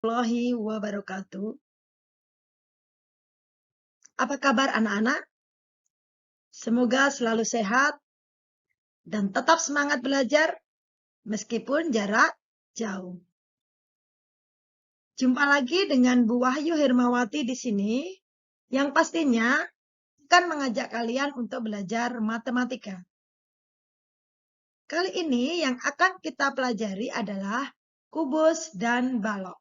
Warahmatullahi wabarakatuh. Apa kabar anak-anak? Semoga selalu sehat dan tetap semangat belajar meskipun jarak jauh. Jumpa lagi dengan Bu Wahyu Hermawati di sini yang pastinya akan mengajak kalian untuk belajar matematika. Kali ini yang akan kita pelajari adalah kubus dan balok.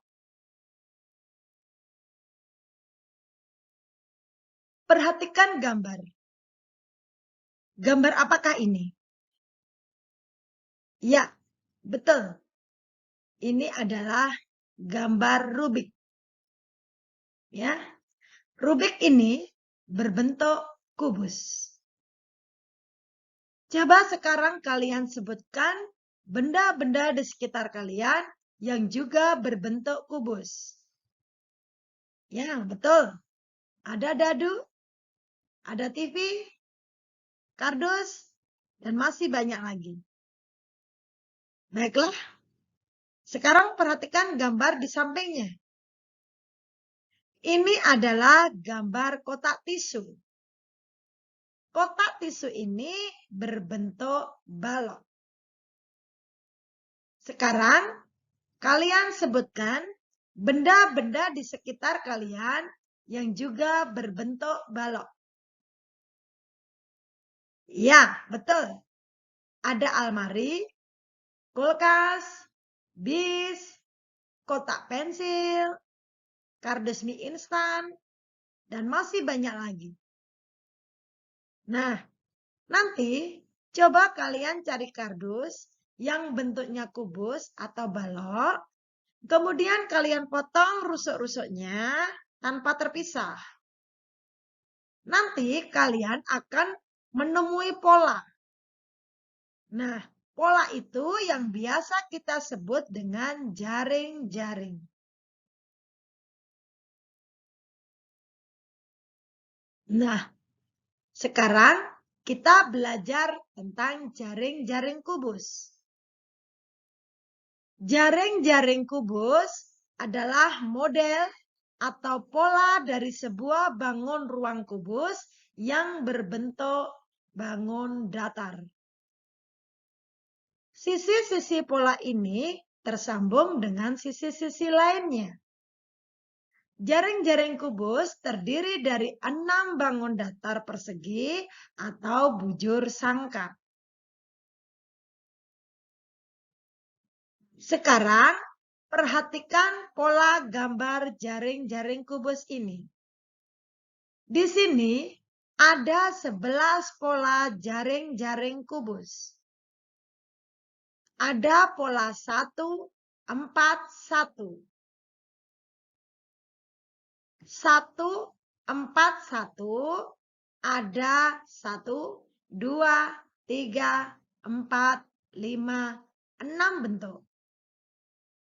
Perhatikan gambar. Gambar apakah ini? Ya, betul. Ini adalah gambar Rubik. Ya, Rubik ini berbentuk kubus. Coba sekarang kalian sebutkan benda-benda di sekitar kalian yang juga berbentuk kubus. Ya, betul. Ada dadu, ada TV, kardus, dan masih banyak lagi. Baiklah, sekarang perhatikan gambar di sampingnya. Ini adalah gambar kotak tisu. Kotak tisu ini berbentuk balok. Sekarang, kalian sebutkan benda-benda di sekitar kalian yang juga berbentuk balok. Ya, betul. Ada almari, kulkas, bis, kotak pensil, kardus mie instan, dan masih banyak lagi. Nah, nanti coba kalian cari kardus yang bentuknya kubus atau balok. Kemudian kalian potong rusuk-rusuknya tanpa terpisah. Nanti kalian akan menemui pola. Nah, pola itu yang biasa kita sebut dengan jaring-jaring. Nah, sekarang kita belajar tentang jaring-jaring kubus. Jaring-jaring kubus adalah model atau pola dari sebuah bangun ruang kubus yang berbentuk bangun datar. Sisi-sisi pola ini tersambung dengan sisi-sisi lainnya. Jaring-jaring kubus terdiri dari 6 bangun datar persegi atau bujur sangka. Sekarang, perhatikan pola gambar jaring-jaring kubus ini. Di sini ada 11 pola jaring-jaring kubus. Ada pola 1, 4, 1. 1, 4, 1 ada 1, 2, 3, 4, 5, 6 bentuk.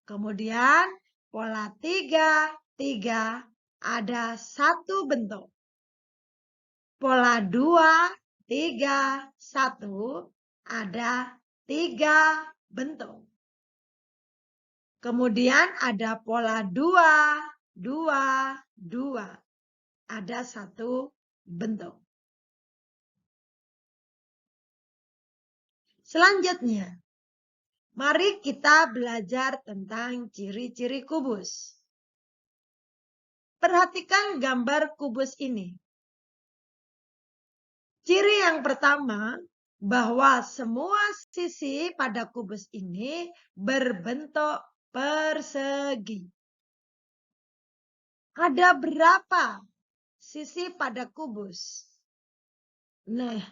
Kemudian pola 3, 3 ada 1 bentuk. Pola 2, 3, 1 ada 3 bentuk. Kemudian ada pola 2, 2, 2. Ada 1 bentuk. Selanjutnya, mari kita belajar tentang ciri-ciri kubus. Perhatikan gambar kubus ini. Ciri yang pertama, bahwa semua sisi pada kubus ini berbentuk persegi. Ada berapa sisi pada kubus? Nah,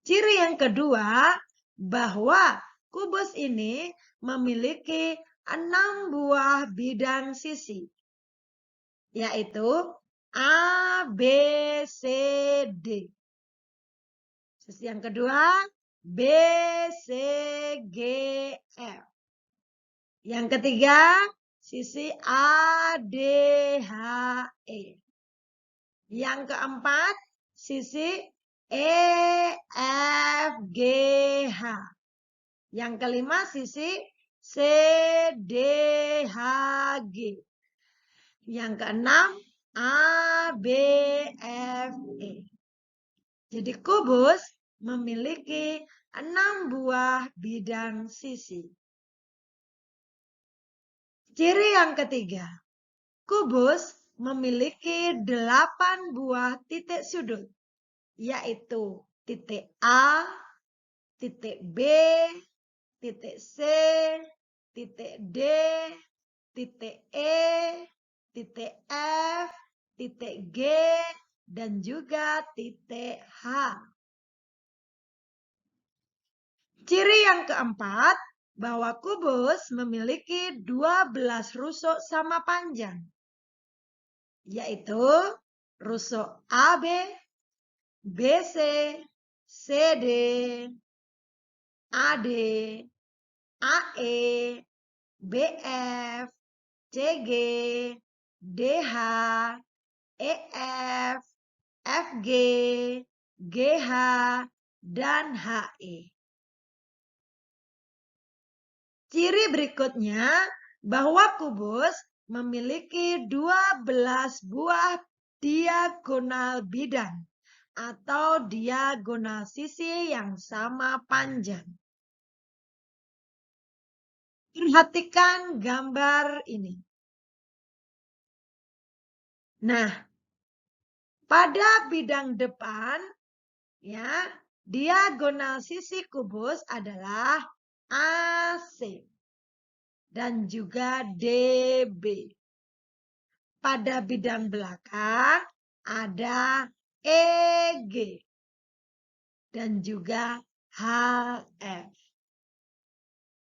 ciri yang kedua, bahwa kubus ini memiliki 6 buah bidang sisi, yaitu A, B, C, D. Sisi yang kedua, B, C, G, F. Yang ketiga, sisi A, D, H, E. Yang keempat, sisi E, F, G, H. Yang kelima, sisi C, D, H, G. Yang keenam, A, B, F, E. Jadi kubus memiliki 6 buah bidang sisi. Ciri yang ketiga, kubus memiliki 8 buah titik sudut, yaitu titik A, titik B, titik C, titik D, titik E, titik F, titik G, dan juga titik H. Ciri yang keempat, bahwa kubus memiliki 12 rusuk sama panjang, yaitu rusuk AB, BC, CD, AD, AE, BF, CG, DH, EF, FG, GH, dan HE. Ciri berikutnya, bahwa kubus memiliki 12 buah diagonal bidang atau diagonal sisi yang sama panjang. Perhatikan gambar ini. Nah, pada bidang depan, ya, diagonal sisi kubus adalah AC dan juga DB. Pada bidang belakang ada EG dan juga HF.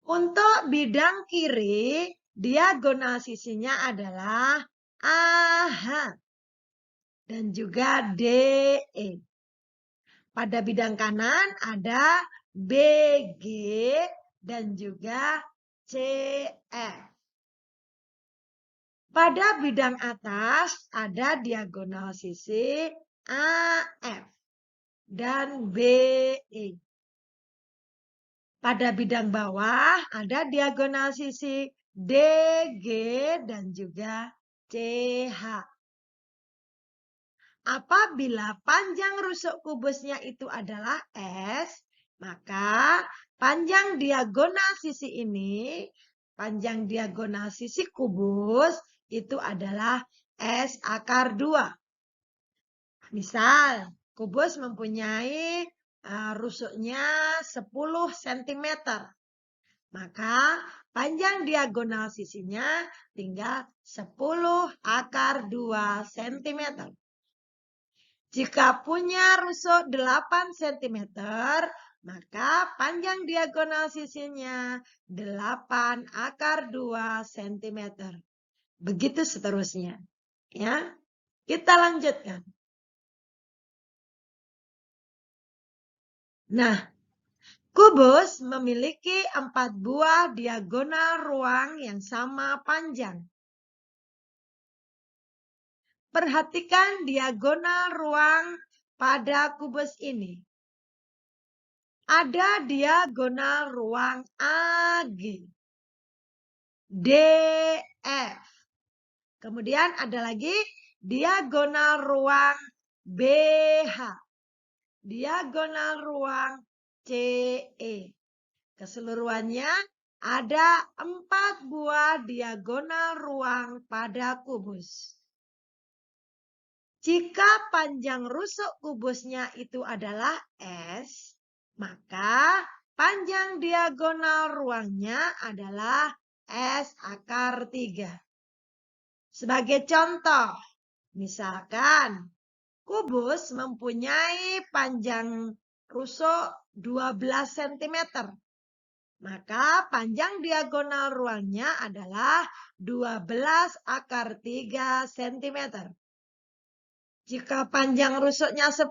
Untuk bidang kiri, diagonal sisinya adalah AH dan juga DE. Pada bidang kanan ada BG dan juga CF. Pada bidang atas ada diagonal sisi AF dan BE. Pada bidang bawah ada diagonal sisi DG dan juga CH. Apabila panjang rusuk kubusnya itu adalah S, maka panjang diagonal sisi ini, panjang diagonal sisi kubus itu adalah S akar 2. Misal, kubus mempunyai rusuknya 10 cm. Maka panjang diagonal sisinya tinggal 10 akar 2 cm. Jika punya rusuk 8 cm, maka panjang diagonal sisinya 8 akar 2 cm. Begitu seterusnya. Ya, kita lanjutkan. Nah, kubus memiliki 4 buah diagonal ruang yang sama panjang. Perhatikan diagonal ruang pada kubus ini. Ada diagonal ruang AG, DF. Kemudian ada lagi diagonal ruang BH, diagonal ruang CE. Keseluruhannya ada 4 buah diagonal ruang pada kubus. Jika panjang rusuk kubusnya itu adalah S, maka panjang diagonal ruangnya adalah S akar 3. Sebagai contoh, misalkan kubus mempunyai panjang rusuk 12 cm. Maka panjang diagonal ruangnya adalah 12 akar 3 cm. Jika panjang rusuknya 10,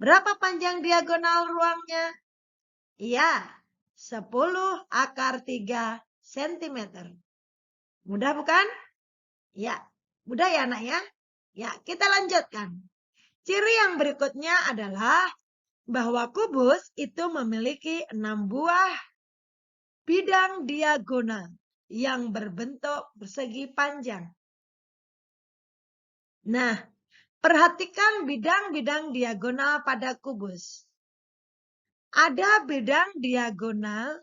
berapa panjang diagonal ruangnya? Iya, 10 akar 3 cm. Mudah bukan? Ya, mudah ya anak ya? Ya, kita lanjutkan. Ciri yang berikutnya adalah bahwa kubus itu memiliki 6 buah bidang diagonal yang berbentuk persegi panjang. Nah, perhatikan bidang-bidang diagonal pada kubus. Ada bidang diagonal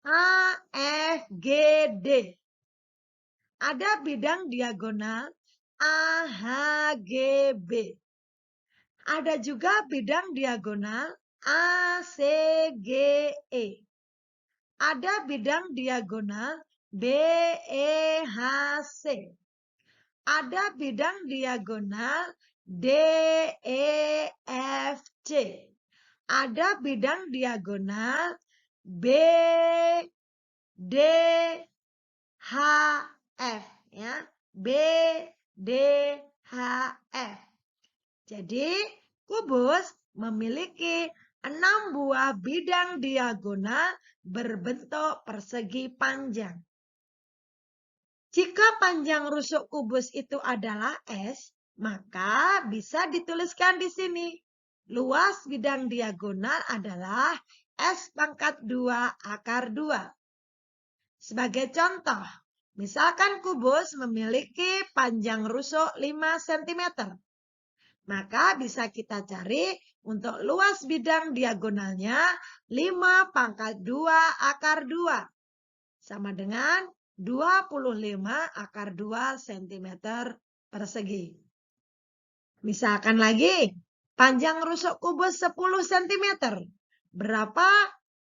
A, F, G, D. Ada bidang diagonal A, H, G, B. Ada juga bidang diagonal A, C, G, E. Ada bidang diagonal B, E, H, C. Ada bidang diagonal D, E, F, C. Ada bidang diagonal B, D, H, F. Ya. B, D, H, F. Jadi, kubus memiliki 6 buah bidang diagonal berbentuk persegi panjang. Jika panjang rusuk kubus itu adalah S, maka bisa dituliskan di sini. Luas bidang diagonal adalah S pangkat 2 akar 2. Sebagai contoh, misalkan kubus memiliki panjang rusuk 5 cm. Maka bisa kita cari untuk luas bidang diagonalnya 5 pangkat 2 akar 2. Sama dengan 25 akar 2 cm persegi. Misalkan lagi, panjang rusuk kubus 10 cm. Berapa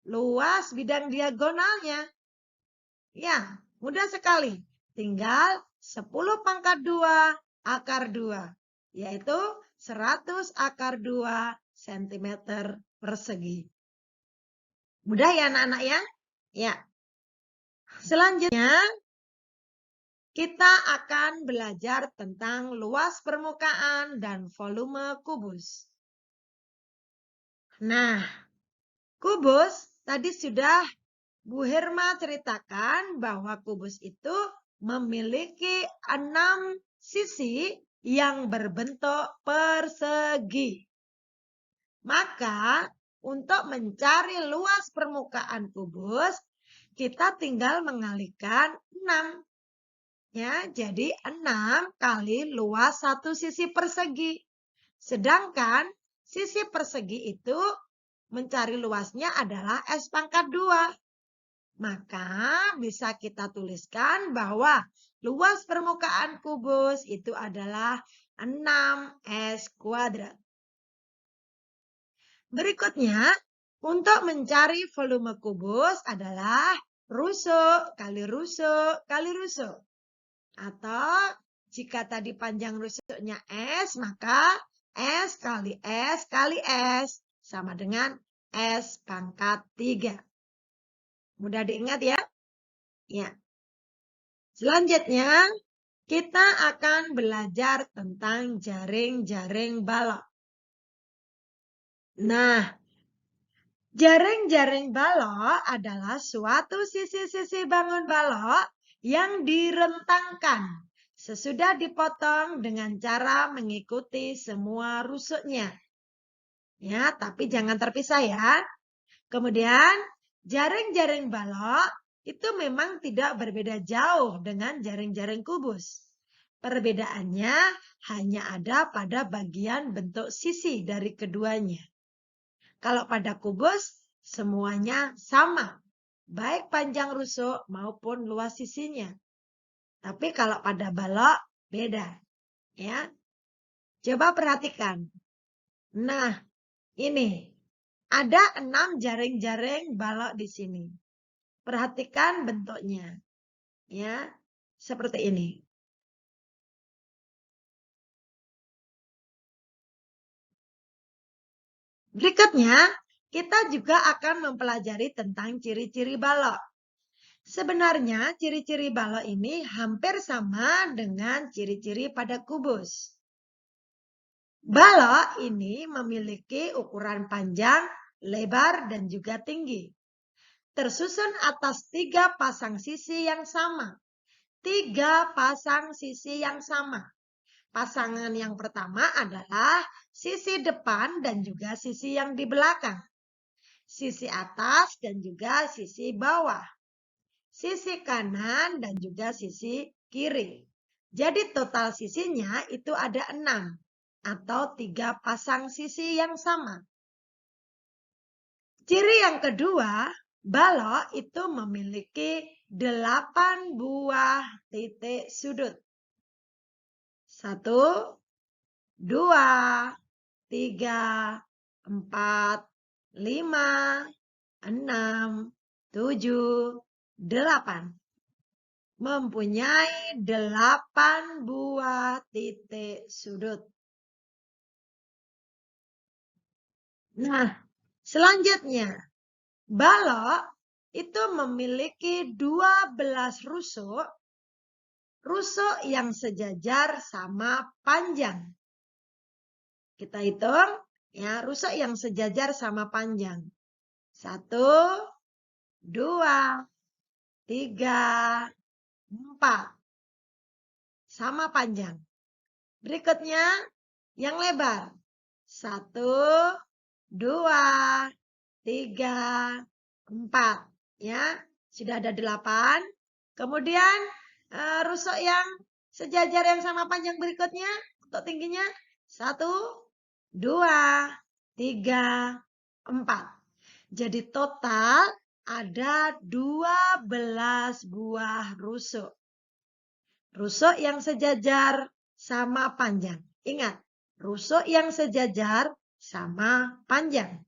luas bidang diagonalnya? Ya, mudah sekali. Tinggal 10 pangkat 2 akar 2. Yaitu 100 akar 2 cm persegi. Mudah ya anak-anak ya? Ya. Selanjutnya, kita akan belajar tentang luas permukaan dan volume kubus. Nah, kubus tadi sudah Bu Herma ceritakan bahwa kubus itu memiliki 6 sisi yang berbentuk persegi. Maka, untuk mencari luas permukaan kubus, kita tinggal mengalihkan 6. Ya, jadi 6 kali luas satu sisi persegi. Sedangkan sisi persegi itu mencari luasnya adalah S pangkat 2. Maka bisa kita tuliskan bahwa luas permukaan kubus itu adalah 6S kuadrat. Berikutnya, untuk mencari volume kubus adalah rusuk kali rusuk kali rusuk. Atau jika tadi panjang rusuknya S, maka S kali S kali S sama dengan S pangkat 3. Mudah diingat ya? Ya. Selanjutnya, kita akan belajar tentang jaring-jaring balok. Nah, jaring-jaring balok adalah suatu sisi-sisi bangun balok yang direntangkan sesudah dipotong dengan cara mengikuti semua rusuknya. Ya, tapi jangan terpisah ya. Kemudian, jaring-jaring balok itu memang tidak berbeda jauh dengan jaring-jaring kubus. Perbedaannya hanya ada pada bagian bentuk sisi dari keduanya. Kalau pada kubus, semuanya sama, baik panjang rusuk maupun luas sisinya. Tapi kalau pada balok, beda. Ya. Coba perhatikan. Nah, ini ada 6 jaring-jaring balok di sini. Perhatikan bentuknya. Ya, seperti ini. Berikutnya, kita juga akan mempelajari tentang ciri-ciri balok. Sebenarnya ciri-ciri balok ini hampir sama dengan ciri-ciri pada kubus. Balok ini memiliki ukuran panjang, lebar, dan juga tinggi. Tersusun atas 3 pasang sisi yang sama. 3 pasang sisi yang sama. Pasangan yang pertama adalah sisi depan dan juga sisi yang di belakang. Sisi atas dan juga sisi bawah. Sisi kanan dan juga sisi kiri. Jadi total sisinya itu ada 6 atau 3 pasang sisi yang sama. Ciri yang kedua, balok itu memiliki 8 buah titik sudut. 1, 2, 3, 4, 5, 6, 7, 8. Mempunyai 8 buah titik sudut. Nah, selanjutnya, balok itu memiliki 12 rusuk yang sejajar sama panjang. Kita hitung ya, rusuk yang sejajar sama panjang. 1, 2, 3, 4. Sama panjang. Berikutnya yang lebar. 1, 2, 3, 4. Ya, sudah ada 8. Kemudian rusuk yang sejajar yang sama panjang berikutnya untuk tingginya 1, 2, 3, 4. Jadi total ada 12 buah rusuk. Rusuk yang sejajar sama panjang. Ingat, rusuk yang sejajar sama panjang.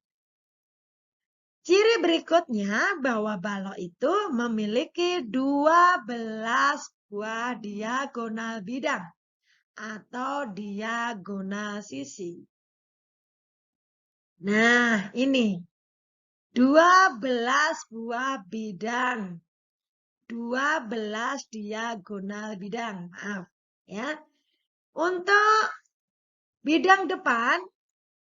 Ciri berikutnya bahwa balok itu memiliki 12 buah diagonal bidang atau diagonal sisi. Nah, ini 12 buah bidang. 12 diagonal bidang. Maaf, ya. Untuk bidang depan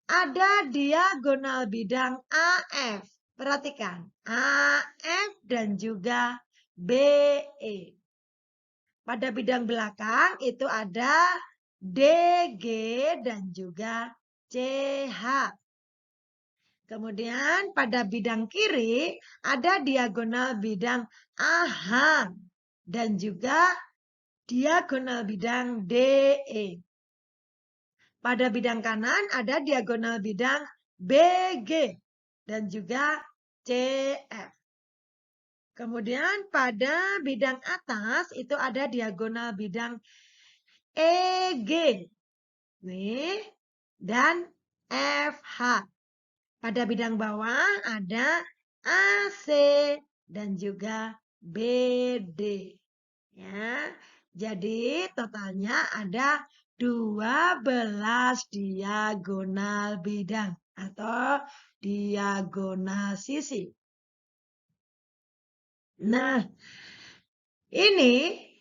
ada diagonal bidang AF. Perhatikan, AF dan juga BE. Pada bidang belakang itu ada DG dan juga CH. Kemudian pada bidang kiri ada diagonal bidang AH dan juga diagonal bidang DE. Pada bidang kanan ada diagonal bidang BG dan juga CF. Kemudian pada bidang atas itu ada diagonal bidang EG nih, dan FH. Pada bidang bawah ada AC dan juga BD. Ya, jadi totalnya ada 12 diagonal bidang atau diagonal sisi. Nah, ini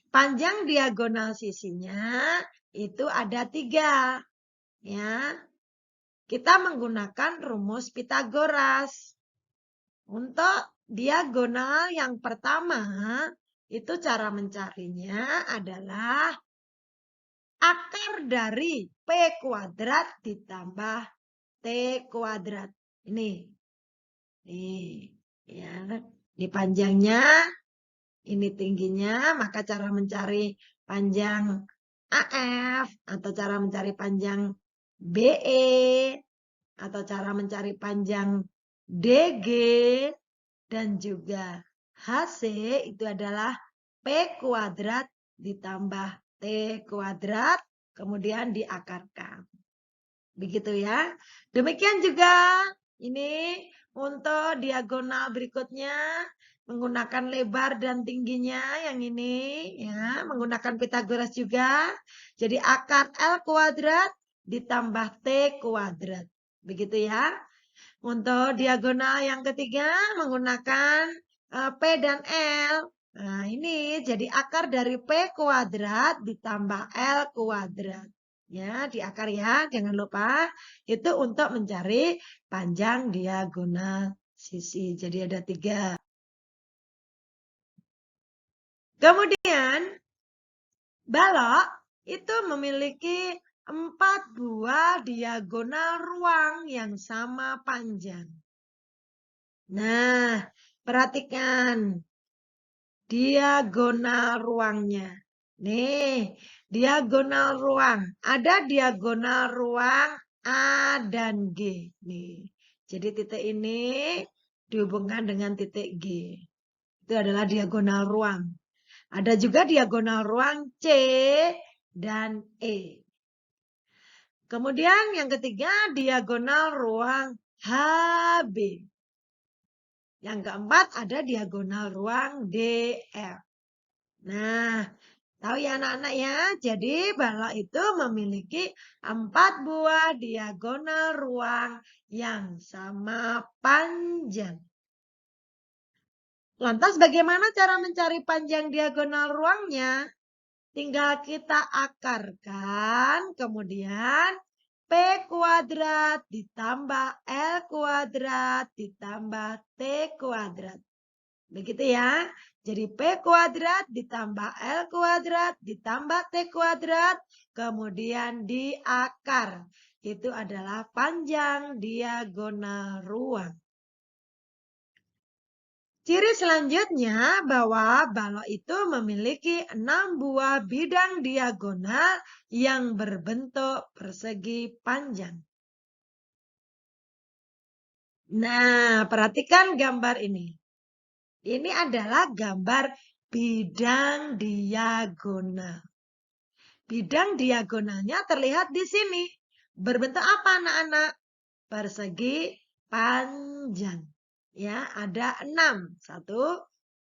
panjang diagonal sisinya itu ada 3. Ya, kita menggunakan rumus Pitagoras. Untuk diagonal yang pertama, itu cara mencarinya adalah akar dari P kuadrat ditambah T kuadrat. Ini. Nih, ya. Ini panjangnya, ini tingginya, maka cara mencari panjang AF atau cara mencari panjang BE atau cara mencari panjang DG dan juga HC itu adalah P kuadrat ditambah T kuadrat kemudian diakarkan. Begitu ya. Demikian juga ini untuk diagonal berikutnya menggunakan lebar dan tingginya yang ini ya, menggunakan Pitagoras juga. Jadi akar L kuadrat ditambah T kuadrat. Begitu ya. Untuk diagonal yang ketiga menggunakan P dan L. Nah, ini jadi akar dari P kuadrat ditambah L kuadrat. Ya, di akar ya, jangan lupa. Itu untuk mencari panjang diagonal sisi. Jadi ada 3. Kemudian, balok itu memiliki 4 buah diagonal ruang yang sama panjang. Nah, perhatikan diagonal ruangnya. Nih, diagonal ruang. Ada diagonal ruang A dan G. Nih, jadi titik ini dihubungkan dengan titik G. Itu adalah diagonal ruang. Ada juga diagonal ruang C dan E. Kemudian yang ketiga, diagonal ruang HB. Yang keempat, ada diagonal ruang DF. Nah, tahu ya anak-anak ya, jadi balok itu memiliki 4 buah diagonal ruang yang sama panjang. Lantas bagaimana cara mencari panjang diagonal ruangnya? Tinggal kita akarkan, kemudian P kuadrat ditambah L kuadrat ditambah T kuadrat. Begitu ya. Jadi P kuadrat ditambah L kuadrat ditambah T kuadrat. Kemudian diakar. Itu adalah panjang diagonal ruang. Ciri selanjutnya bahwa balok itu memiliki 6 buah bidang diagonal yang berbentuk persegi panjang. Nah, perhatikan gambar ini. Ini adalah gambar bidang diagonal. Bidang diagonalnya terlihat di sini. Berbentuk apa anak-anak? Persegi panjang. Ya, ada 6. 1,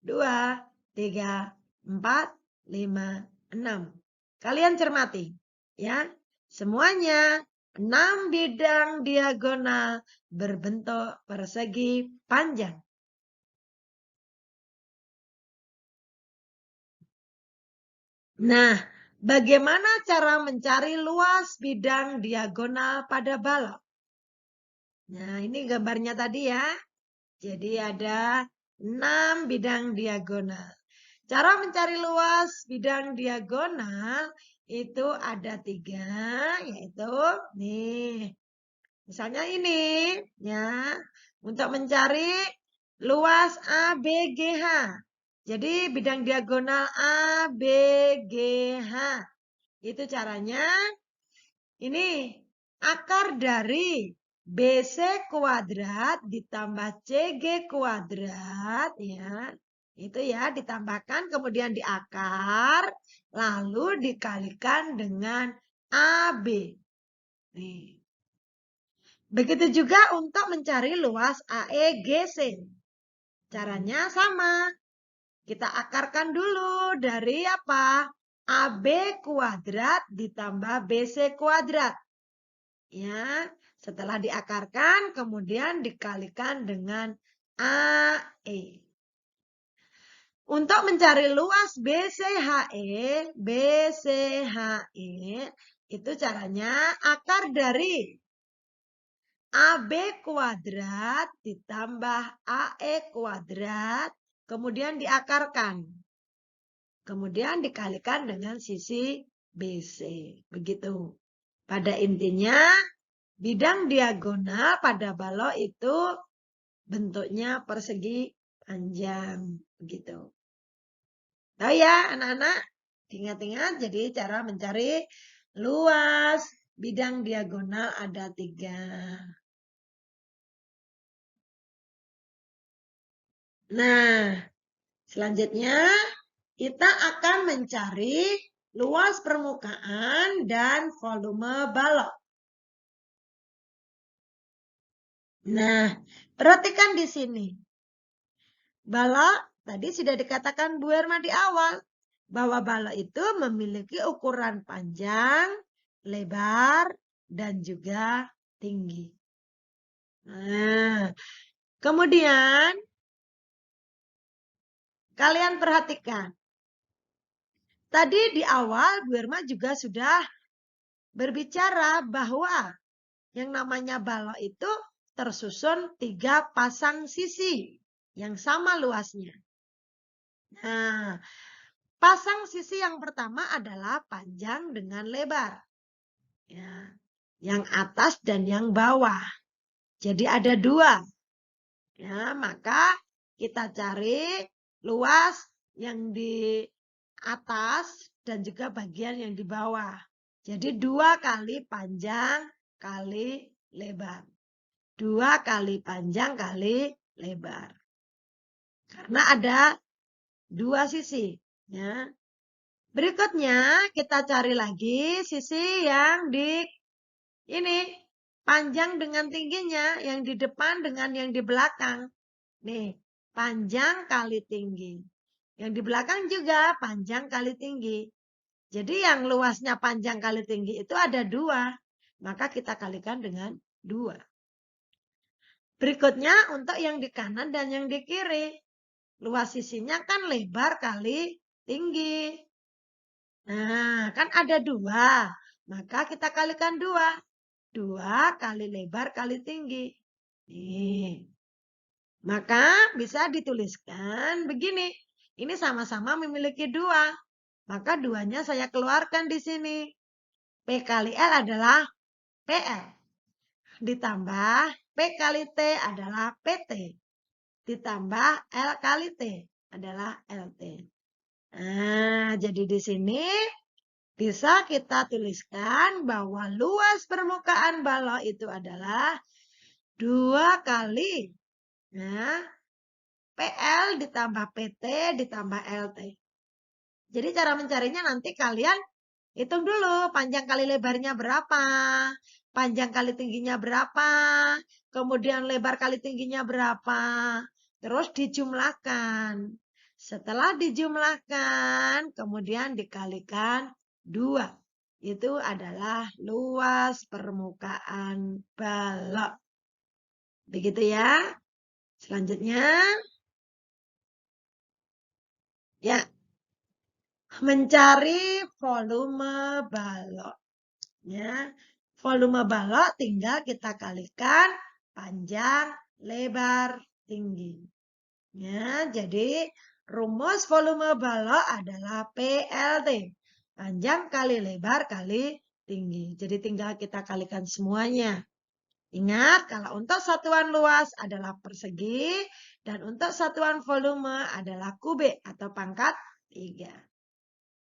2, 3, 4, 5, 6. Kalian cermati. Ya, semuanya 6 bidang diagonal berbentuk persegi panjang. Nah, bagaimana cara mencari luas bidang diagonal pada balok? Nah, ini gambarnya tadi ya. Jadi ada 6 bidang diagonal. Cara mencari luas bidang diagonal itu ada 3, yaitu nih. Misalnya ini, ya. Untuk mencari luas ABGH. Jadi bidang diagonal ABGH. Itu caranya ini akar dari BC kuadrat ditambah CG kuadrat ya. Itu ya ditambahkan kemudian diakar lalu dikalikan dengan AB. Nih. Begitu juga untuk mencari luas AEGC. Caranya sama. Kita akarkan dulu dari apa? AB kuadrat ditambah BC kuadrat. Ya, setelah diakarkan kemudian dikalikan dengan AE. Untuk mencari luas BCHE itu caranya akar dari AB kuadrat ditambah AE kuadrat kemudian diakarkan. Kemudian dikalikan dengan sisi BC. Begitu. Pada intinya, bidang diagonal pada balok itu bentuknya persegi panjang. Begitu. Tahu ya anak-anak? Ingat-ingat, jadi cara mencari luas bidang diagonal ada 3. Nah, selanjutnya kita akan mencari luas permukaan dan volume balok. Nah, perhatikan di sini. Balok, tadi sudah dikatakan Bu Herma di awal, bahwa balok itu memiliki ukuran panjang, lebar, dan juga tinggi. Nah, kemudian kalian perhatikan. Tadi di awal Bu Herma juga sudah berbicara bahwa yang namanya balok itu tersusun 3 pasang sisi yang sama luasnya. Nah, pasang sisi yang pertama adalah panjang dengan lebar. Ya, yang atas dan yang bawah. Jadi ada 2. Ya, maka kita cari luas yang di atas dan juga bagian yang di bawah. Jadi 2 kali panjang kali lebar. 2 kali panjang kali lebar. Karena ada 2 sisi. Ya. Berikutnya kita cari lagi sisi yang di ini. Panjang dengan tingginya. Yang di depan dengan yang di belakang. Nih, panjang kali tinggi. Yang di belakang juga panjang kali tinggi. Jadi yang luasnya panjang kali tinggi itu ada 2. Maka kita kalikan dengan 2. Berikutnya untuk yang di kanan dan yang di kiri. Luas sisinya kan lebar kali tinggi. Nah, kan ada 2. Maka kita kalikan 2. 2 kali lebar kali tinggi. Nih. Maka bisa dituliskan begini. Ini sama-sama memiliki 2. Maka 2-nya saya keluarkan di sini. P kali L adalah PL. Ditambah P kali T adalah PT. Ditambah L kali T adalah LT. Nah, jadi di sini bisa kita tuliskan bahwa luas permukaan balok itu adalah 2 kali PL ditambah PT ditambah LT. Jadi cara mencarinya nanti kalian hitung dulu panjang kali lebarnya berapa, panjang kali tingginya berapa, kemudian lebar kali tingginya berapa, terus dijumlahkan. Setelah dijumlahkan, kemudian dikalikan 2. Itu adalah luas permukaan balok. Begitu ya. Selanjutnya, ya, mencari volume balok. Ya, volume balok tinggal kita kalikan panjang, lebar, tinggi. Ya, jadi rumus volume balok adalah PLT. Panjang kali lebar kali tinggi. Jadi tinggal kita kalikan semuanya. Ingat, kalau untuk satuan luas adalah persegi, dan untuk satuan volume adalah kubik atau pangkat 3.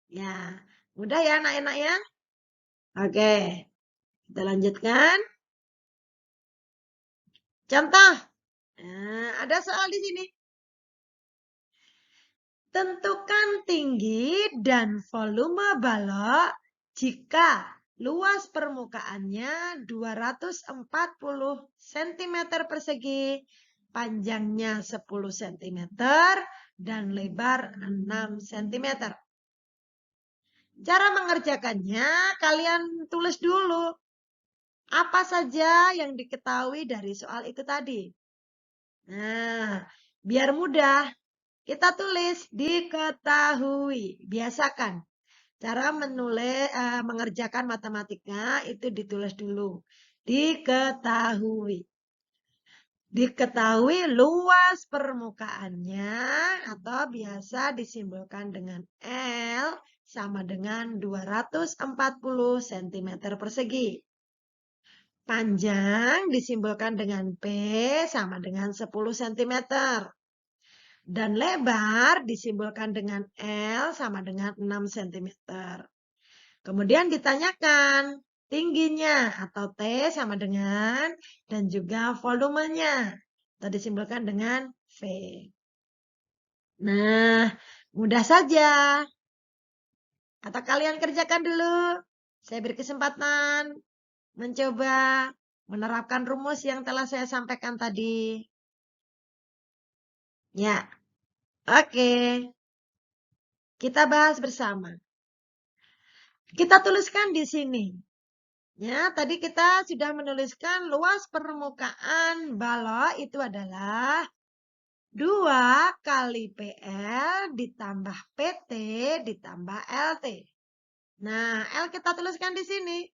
Ya, mudah ya anak-anak ya? Oke, kita lanjutkan. Contoh, nah, ada soal di sini. Tentukan tinggi dan volume balok jika luas permukaannya 240 cm persegi, panjangnya 10 cm, dan lebar 6 cm. Cara mengerjakannya, kalian tulis dulu. Apa saja yang diketahui dari soal itu tadi. Nah, biar mudah. Kita tulis diketahui. Biasakan. Cara mengerjakan matematika itu ditulis dulu. Diketahui. Diketahui luas permukaannya atau biasa disimbolkan dengan L sama dengan 240 cm persegi. Panjang disimbolkan dengan P sama dengan 10 cm. Dan lebar disimbolkan dengan L sama dengan 6 cm. Kemudian ditanyakan tingginya atau T sama dengan dan juga volumenya. Atau disimbolkan dengan V. Nah, mudah saja. Atau kalian kerjakan dulu. Saya beri kesempatan mencoba menerapkan rumus yang telah saya sampaikan tadi. Ya, oke. Kita bahas bersama. Kita tuliskan di sini. Ya, tadi kita sudah menuliskan luas permukaan balok itu adalah 2 kali PL ditambah PT ditambah LT. Nah, L kita tuliskan di sini.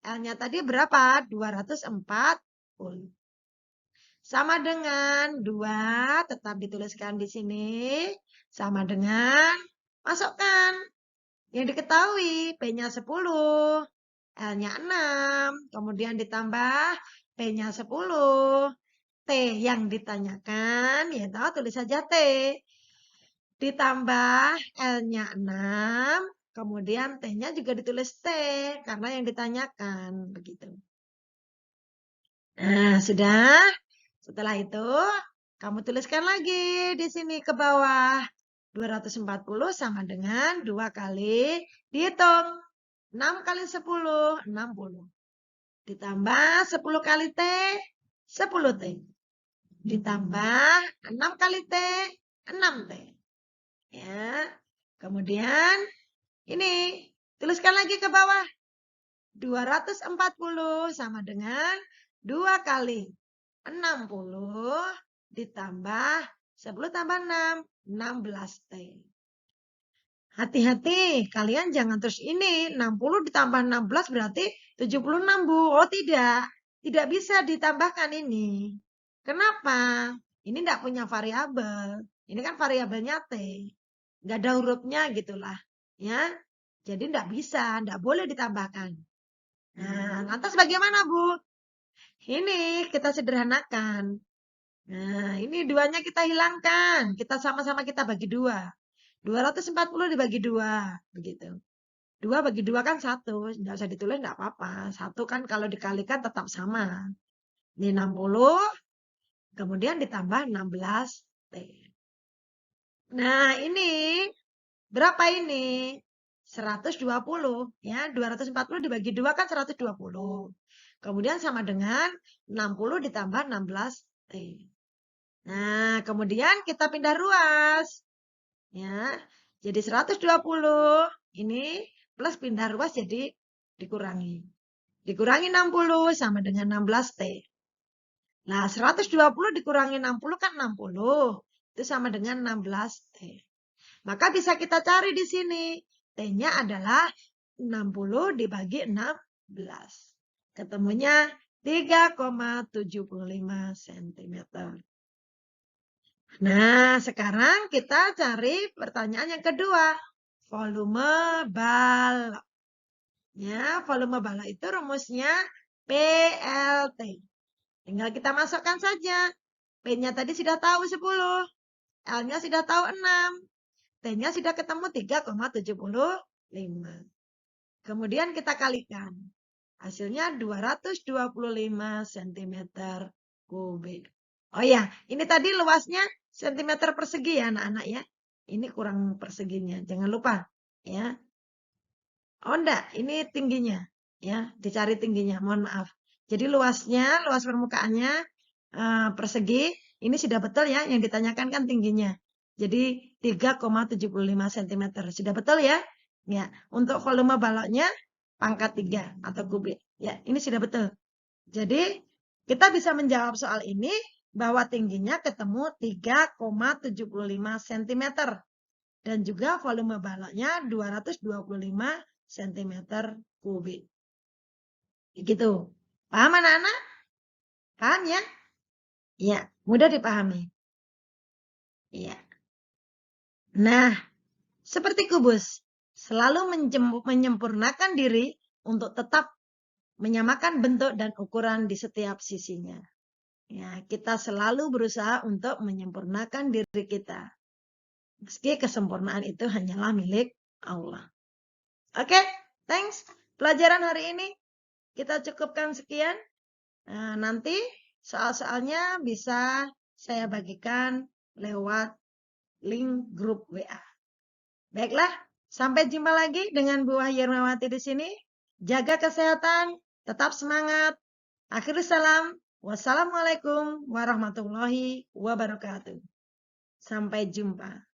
L-nya tadi berapa? 240. Sama dengan 2, tetap dituliskan di sini. Sama dengan, masukkan. Yang diketahui, P-nya 10, L-nya 6, kemudian ditambah P-nya 10. T yang ditanyakan, yaitu tulis saja T. ditambah L-nya 6, kemudian T-nya juga ditulis T, karena yang ditanyakan, begitu. Nah, sudah. Setelah itu, kamu tuliskan lagi di sini ke bawah. 240 sama dengan 2 kali, dihitung. 6 kali 10, 60. Ditambah 10 kali T, 10 T. Ditambah 6 kali T, 6 T. Ya. Kemudian, ini, tuliskan lagi ke bawah. 240 sama dengan 2 kali 60 ditambah 10 tambah 6, 16 T. Hati-hati, kalian jangan terus ini, 60 ditambah 16 berarti 76, Bu. Oh tidak, tidak bisa ditambahkan ini. Kenapa? Ini tidak punya variabel. Ini kan variabelnya T. Nggak ada hurufnya gitulah. Ya, jadi tidak bisa, tidak boleh ditambahkan. Nah, lantas bagaimana, Bu? Ini kita sederhanakan. Nah, ini duanya kita hilangkan. Kita sama-sama kita bagi 2. 240 dibagi 2. Begitu. 2 bagi 2 kan 1. Nggak usah ditulis, nggak apa-apa. 1 kan kalau dikalikan tetap sama. Ini 60. Kemudian ditambah 16 T. Nah, ini berapa ini? 120. Ya, 240 dibagi 2 kan 120. Kemudian sama dengan 60 ditambah 16 T. Nah, kemudian kita pindah ruas. Ya, jadi 120 ini plus pindah ruas jadi dikurangi. Dikurangi 60 sama dengan 16 T. Nah, 120 dikurangi 60 kan 60. Itu sama dengan 16 T. Maka bisa kita cari di sini. T-nya adalah 60 dibagi 16. Ketemunya 3,75 cm. Nah, sekarang kita cari pertanyaan yang kedua. Volume balok. Ya, volume balok itu rumusnya PLT. Tinggal kita masukkan saja. P-nya tadi sudah tahu 10. L-nya sudah tahu 6. T-nya sudah ketemu 3,75. Kemudian kita kalikan. Hasilnya 225 cm kubik. Oh ya, ini tadi luasnya cm persegi ya anak-anak ya. Ini kurang perseginya, jangan lupa ya. Oh enggak, ini tingginya ya, dicari tingginya, mohon maaf. Jadi luasnya, luas permukaannya persegi, ini sudah betul ya, yang ditanyakan kan tingginya. Jadi 3,75 cm, sudah betul ya? Ya, untuk volume baloknya pangkat 3 atau kubik. Ya, ini sudah betul. Jadi, kita bisa menjawab soal ini bahwa tingginya ketemu 3,75 cm. Dan juga volume baloknya 225 cm kubik. Begitu. Paham anak-anak? Paham ya? Iya, mudah dipahami. Iya. Nah, seperti kubus, selalu menyempurnakan diri untuk tetap menyamakan bentuk dan ukuran di setiap sisinya. Ya, kita selalu berusaha untuk menyempurnakan diri kita. Meski kesempurnaan itu hanyalah milik Allah. Oke, thanks. Pelajaran hari ini kita cukupkan sekian. Nah, nanti soal-soalnya bisa saya bagikan lewat link grup WA. Baiklah, sampai jumpa lagi dengan Bu Wahyu Yermawati di sini. Jaga kesehatan, tetap semangat. Akhirul salam. Wassalamualaikum warahmatullahi wabarakatuh. Sampai jumpa.